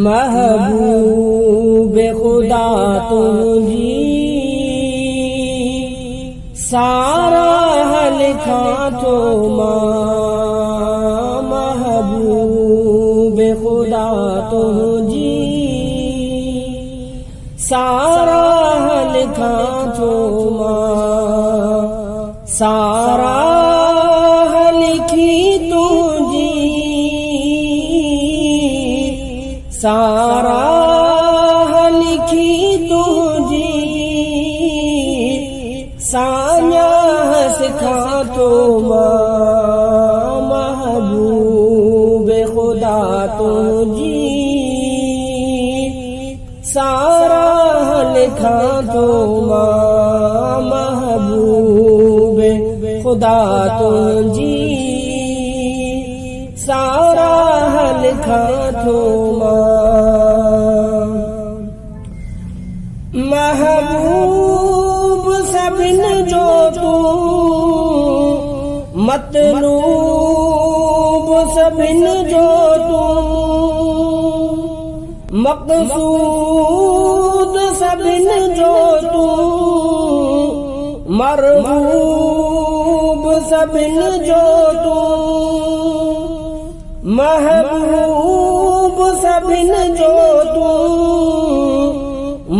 महबूब खुदा तुझी सारा लिखा तो महबूब खुदा तुझी सारा लिखा तो सारा लिखी तुझी सारा लिखी तुझी साया सिखा तो महबूब खुदा तुझी सारा लिखा तो महबूब खुदा तुझी सारा लिखा तो महबूब सबिन जो तू मतलूब सबिन जो तू मक़सूद सबिन जो तू मरहूब सबिन जो तू महबूब सबिन जो तू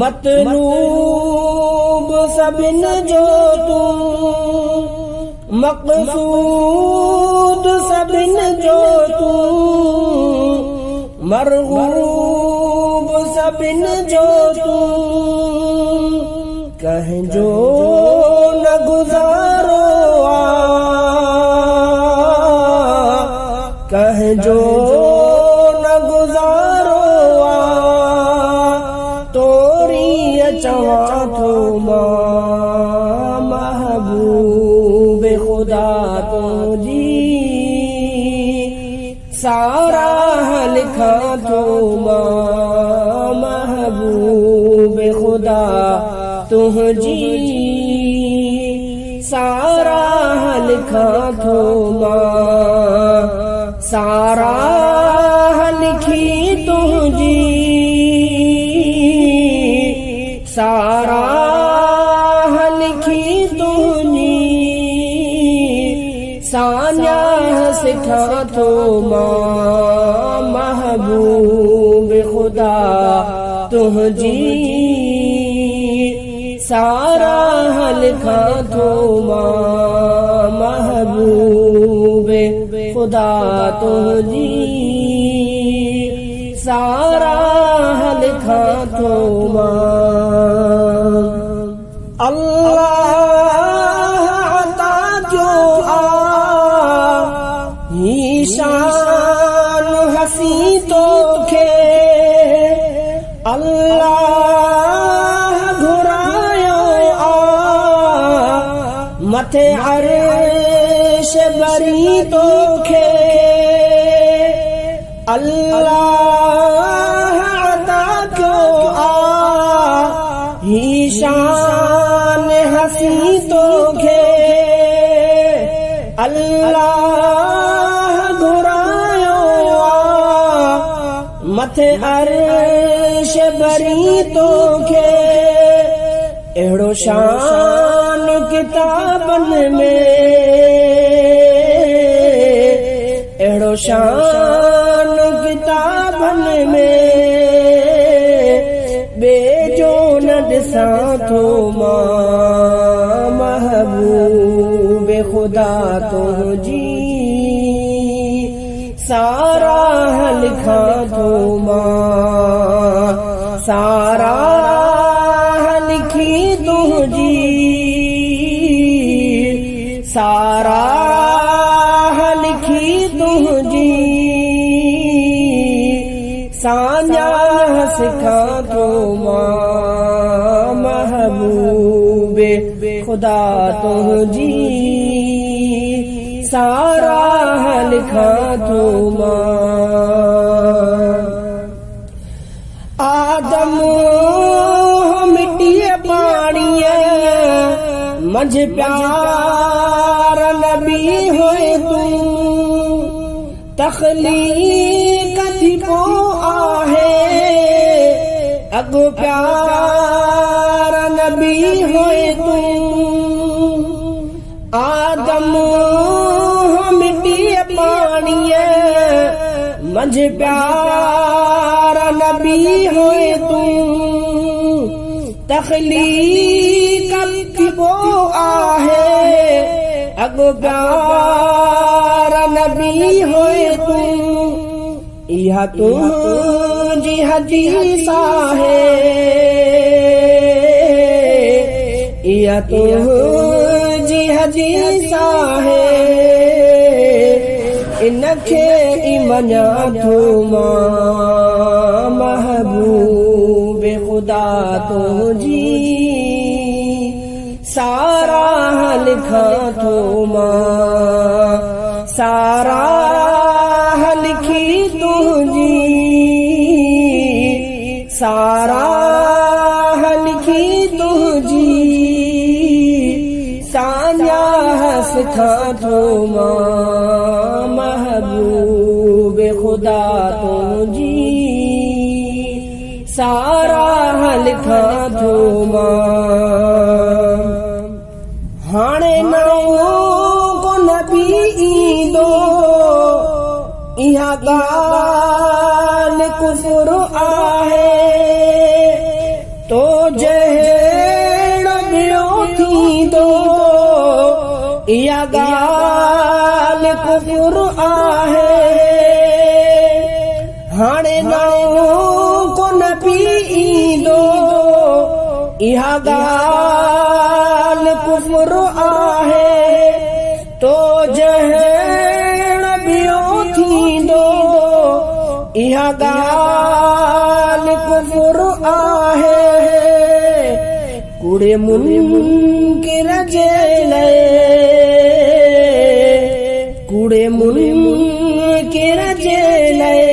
मतलूब सबिन जो तू मक़सूद सबिन जो तू मरहूब सबिन जो तू कह जो न गुजारो कह जो न गुजारो तोरी चवा तो महबूब खुदा तुझी सारा लिखा तो महबूब खुदा तुझी सारा लिखा तो सारा लिखी तुझी सारा लिखी तुझी साया सिखा तो महबूब खुदा तुझी सारा लिखा तो महबूब खुदा तुझी सारा लिखा तो अल्लाह अता जो ईशान हसी तो खे अल्लाह घुरायो मथे अर्श बरी तो खे अल्लाह अता क्यों ईशान हसी तो खे अल्लाह घुरायो मथे अर्श बरी तो खे अहिड़ो शान किताबन में अहिड़ो शान किताबन में बेजो न ॾिसां थो महबूब खुदा तुझी सारा लिखा थो सारा लिखी तुझी सारा लिखी तुझी साया सिखा तो महबूब खुदा तुझी सारा लिखा तो आदम मिट्टी पानी मंझ प्यार नबी होए तू तखलीक थी पो अगो प्यार नबी होए तू आदम मिट्टी पानी मंझ प्यार नबी होए तू तखलीक वो आहे अगो प्यार नबी होए तू इहा तू जी हदीसा है इहा तू जी हदीसा है इनखे मञा थो मां महबूब खुदा तुंहिंजी सारा लिखा थो मां सारा लिखी तुंहिंजी सारा लिखी तुंहिंजी साञा सिखा थो मां महबूब खुदा तुंहिंजी सारा लिखा थो मां हाणे नओं को नबी ईंदो इहा ॻाल्हि कुफुर आहे तो जहिड़ो ॿियो थींदो इहा ॻाल्हि कुफुर आहे हाणे नओं को नबी ईंदो इहा ॻाल्हि कुफुर आहे तो जहिड़ो ॿियो थींदो इहा ॻाल्हि कुफुर आहे कूड़े मुनकिर जे लाइ कूड़े मुनकिर जे लाइ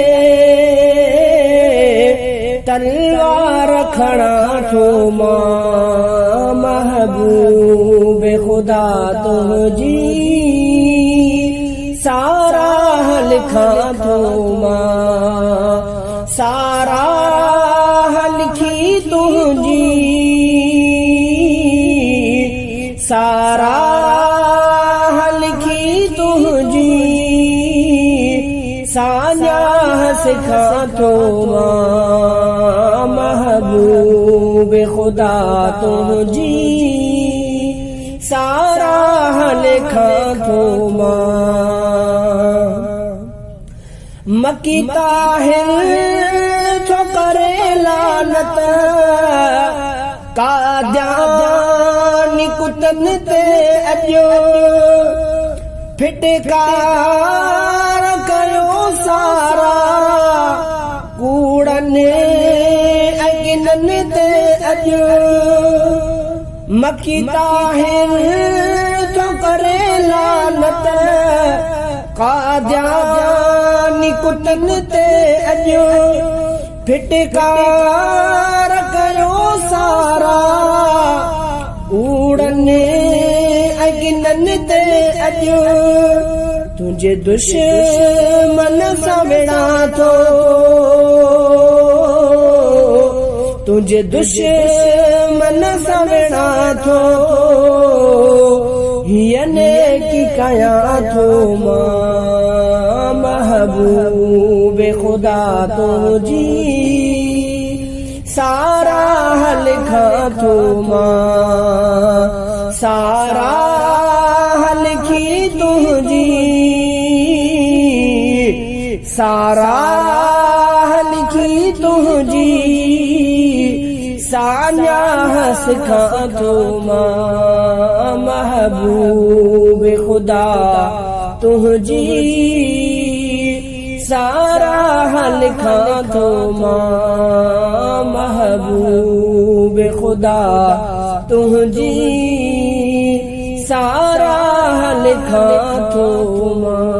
तलवार खणा थो मां महबूब खुदा तुंहिंजी सारा लिखा थो मां सारा लिखी तुंहिंजी सारा लिखी तुंहिंजी साञा सिखा थो मां महबूब खुदा तुंहिंजी सारा लिखा थो मां मकी ताहिर छो करे लानत काद्यानी कुतन ते अॼु फिटकार कयो सारा कूड़नि अगिननि ते अॼु मकी ताहिर छो करे लानत काद्यानी कुतन ते अॼु फिटकार कयो सारा कूड़नि अगिननि ते अॼु तुंहिंजे दुश्मन सां विड़ा थो तुंहिंजे दुश्मन सां विड़ा थो हीअ नेकी कयां थो मां महबूब खुदा तुंहिंजी सारा लिखा थो मां सारा लिखी तुंहिंजी सारा लिखी तुंहिंजी साञा सिखा थो मां महबूब खुदा तुंहिंजी सारा लिखा थो मां महबूब खुदा तुंहिंजी सारा लिखा थो मां